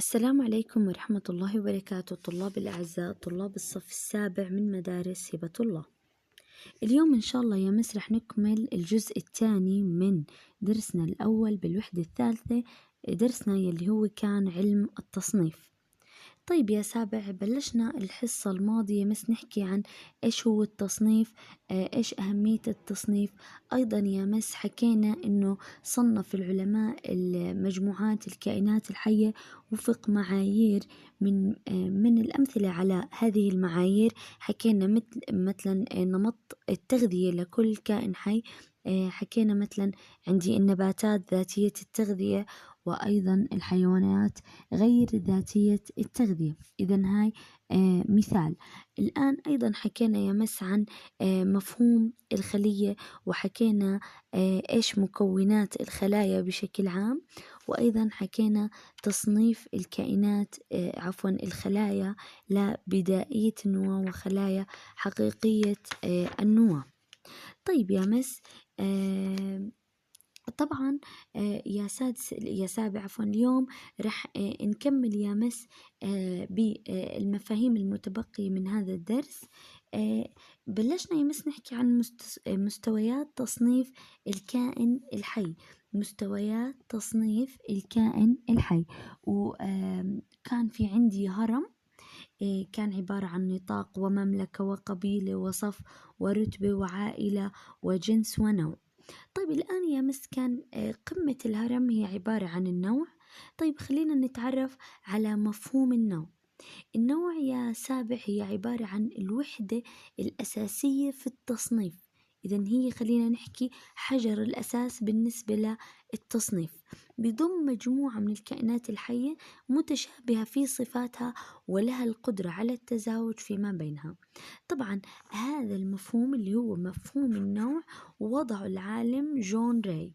السلام عليكم ورحمة الله وبركاته. طلاب الأعزاء، طلاب الصف السابع من مدارس هبة الله. اليوم إن شاء الله يا مس رح نكمل الجزء الثاني من درسنا الأول بالوحدة الثالثة، درسنا يلي هو كان علم التصنيف. طيب يا سابع، بلشنا الحصة الماضية مس نحكي عن إيش هو التصنيف، إيش أهمية التصنيف. أيضا يا مس حكينا إنه صنف العلماء المجموعات الكائنات الحية وفق معايير. من الأمثلة على هذه المعايير حكينا مثلا نمط التغذية لكل كائن حي. حكينا مثلا عندي النباتات ذاتية التغذية، وأيضا الحيوانات غير ذاتية التغذية. إذا هاي مثال. الآن أيضا حكينا يا مس عن مفهوم الخلية، وحكينا إيش مكونات الخلايا بشكل عام، وأيضا حكينا تصنيف الكائنات الخلايا لبدائية النواة وخلايا حقيقية النواة. طيب يا مس، طبعا يا سابع اليوم رح نكمل يا مس بالمفاهيم المتبقية من هذا الدرس. بلشنا يا مس نحكي عن مستويات تصنيف الكائن الحي. مستويات تصنيف الكائن الحي، وكان في عندي هرم كان عبارة عن نطاق ومملكة وقبيلة وصف ورتبة وعائلة وجنس ونوع. طيب الآن يا مس كان قمة الهرم هي عبارة عن النوع. طيب خلينا نتعرف على مفهوم النوع. النوع يا سابع هي عبارة عن الوحدة الأساسية في التصنيف. إذن هي خلينا نحكي حجر الأساس بالنسبة للتصنيف. بضم مجموعة من الكائنات الحية متشابهة في صفاتها ولها القدرة على التزاوج فيما بينها. طبعا هذا المفهوم اللي هو مفهوم النوع وضعه العالم جون راي.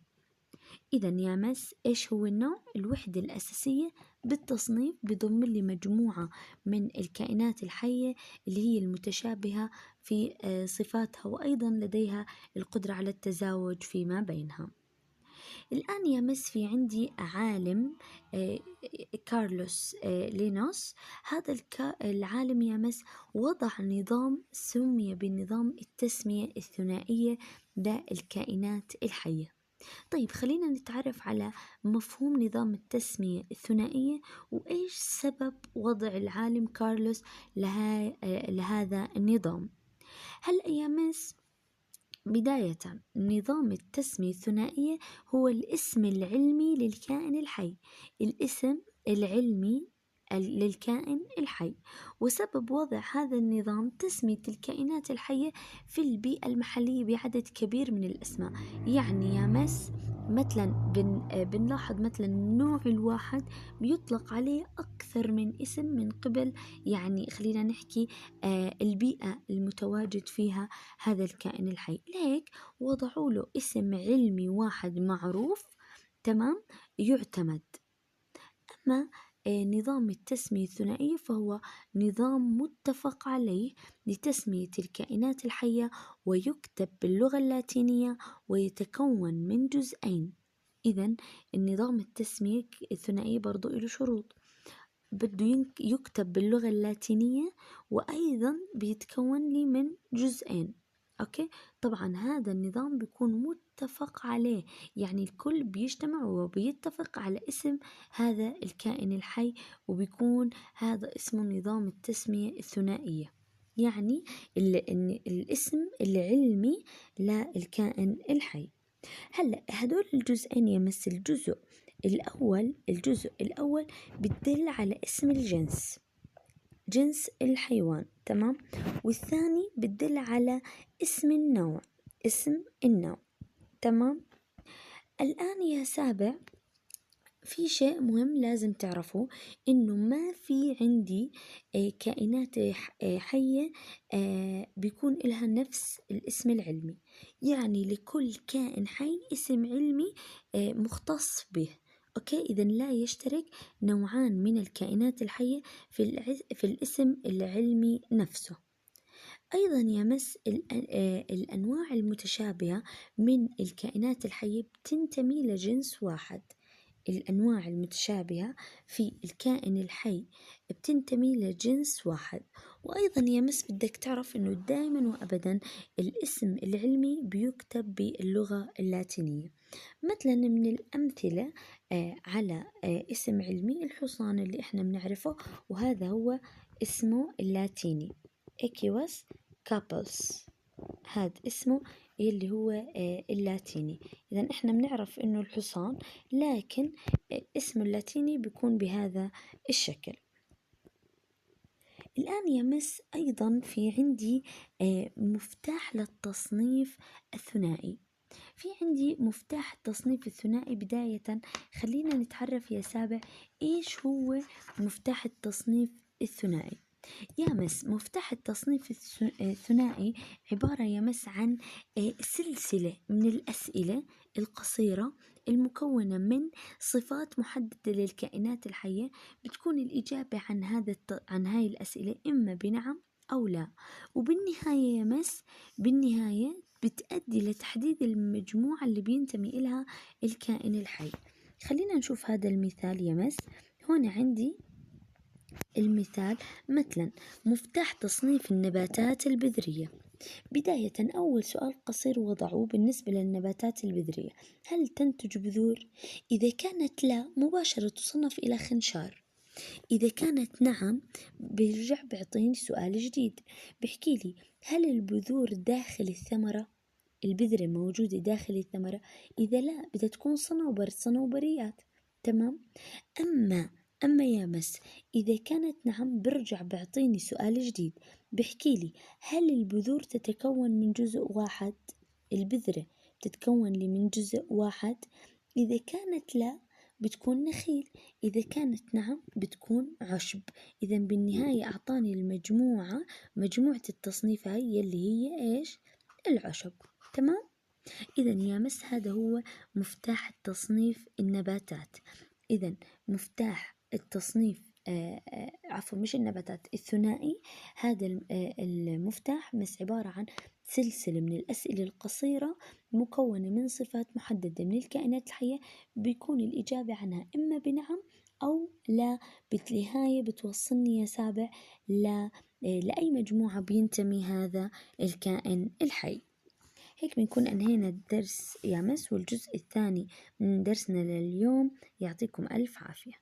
إذا يا مس إيش هو النوع؟ الوحدة الأساسية بالتصنيف بضم لي مجموعة من الكائنات الحية اللي هي المتشابهة في صفاتها، وأيضا لديها القدرة على التزاوج فيما بينها. الآن يا مس في عندي عالم كارلوس لينوس. هذا العالم يا مس وضع نظام سمي بنظام التسمية الثنائية للكائنات الحية. طيب خلينا نتعرف على مفهوم نظام التسمية الثنائية وإيش سبب وضع العالم كارلوس لهذا النظام. هلأ يا مس، بداية نظام التسمية الثنائية هو الاسم العلمي للكائن الحي. الاسم العلمي للكائن الحي، وسبب وضع هذا النظام تسمية الكائنات الحية في البيئة المحلية بعدد كبير من الأسماء. يعني يا مس مثلا بنلاحظ مثلا النوع الواحد بيطلق عليه أكثر من اسم من قبل، يعني خلينا نحكي البيئة المتواجد فيها هذا الكائن الحي. ليك وضعوا له اسم علمي واحد معروف، تمام، يعتمد. أما نظام التسمية الثنائية فهو نظام متفق عليه لتسمية الكائنات الحية، ويكتب باللغة اللاتينية ويتكون من جزئين. إذن النظام التسمية الثنائية برضو له شروط، بده يكتب باللغة اللاتينية، وأيضا بيتكون لي من جزئين. أوكي، طبعا هذا النظام بيكون متفق عليه، يعني الكل بيجتمع وبيتفق على اسم هذا الكائن الحي، وبيكون هذا اسمه نظام التسمية الثنائية، يعني الاسم العلمي للكائن الحي. هلأ هدول الجزئين يمس الجزء الأول بتدل على اسم الجنس، جنس الحيوان، تمام، والثاني بتدل على اسم النوع، اسم النوع، تمام. الآن يا سابع، في شيء مهم لازم تعرفوه، إنه ما في عندي كائنات حية بيكون إلها نفس الاسم العلمي. يعني لكل كائن حي اسم علمي مختص به. أوكي، إذن لا يشترك نوعان من الكائنات الحية في الاسم العلمي نفسه. أيضا يا مس الأنواع المتشابهة من الكائنات الحية بتنتمي لجنس واحد. الأنواع المتشابهة في الكائن الحي بتنتمي لجنس واحد. وأيضا يا مس بدك تعرف إنه دائما وأبدا الاسم العلمي بيكتب باللغة اللاتينية. مثلا من الأمثلة على اسم علمي الحصان اللي احنا بنعرفه، وهذا هو اسمه اللاتيني إكيوس كابلس، هذا اسمه اللي هو اللاتيني. إذا إحنا بنعرف إنه الحصان، لكن اسمه اللاتيني بيكون بهذا الشكل. الآن يا مس أيضا في عندي مفتاح للتصنيف الثنائي. في عندي مفتاح التصنيف الثنائي. بداية خلينا نتعرف يا سابع إيش هو مفتاح التصنيف الثنائي. يا مس مفتاح التصنيف الثنائي عبارة يا مس عن سلسلة من الأسئلة القصيرة المكونة من صفات محددة للكائنات الحية، بتكون الإجابة عن هاي الأسئلة إما بنعم أو لا، وبالنهاية يا مس بالنهاية بتأدي لتحديد المجموعة اللي بينتمي إلها الكائن الحي. خلينا نشوف هذا المثال يا مس. هون عندي المثال مثلا مفتاح تصنيف النباتات البذرية. بداية أول سؤال قصير وضعوه بالنسبة للنباتات البذرية: هل تنتج بذور؟ إذا كانت لا مباشرة تصنف إلى خنشار. إذا كانت نعم بيرجع بيعطيني سؤال جديد بيحكي لي هل البذور داخل الثمرة؟ البذرة موجودة داخل الثمرة. إذا لا بدها تكون صنوبريات. تمام. أما يا مس إذا كانت نعم برجع بعطيني سؤال جديد بحكي لي هل البذور تتكون من جزء واحد؟ البذرة بتتكون لي من جزء واحد. إذا كانت لا بتكون نخيل. إذا كانت نعم بتكون عشب. إذا بالنهاية أعطاني مجموعة التصنيف هي اللي هي إيش؟ العشب. تمام. إذا يا مس هذا هو مفتاح التصنيف النباتات. إذا مفتاح التصنيف عفوا مش النباتات، الثنائي. هذا المفتاح مس عبارة عن سلسلة من الأسئلة القصيرة مكونة من صفات محددة من الكائنات الحية، بيكون الإجابة عنها إما بنعم أو لا. بالنهاية بتوصلني يا سابع لأي مجموعة بينتمي هذا الكائن الحي. هيك بنكون أنهينا الدرس يا مس، والجزء الثاني من درسنا لليوم. يعطيكم ألف عافية.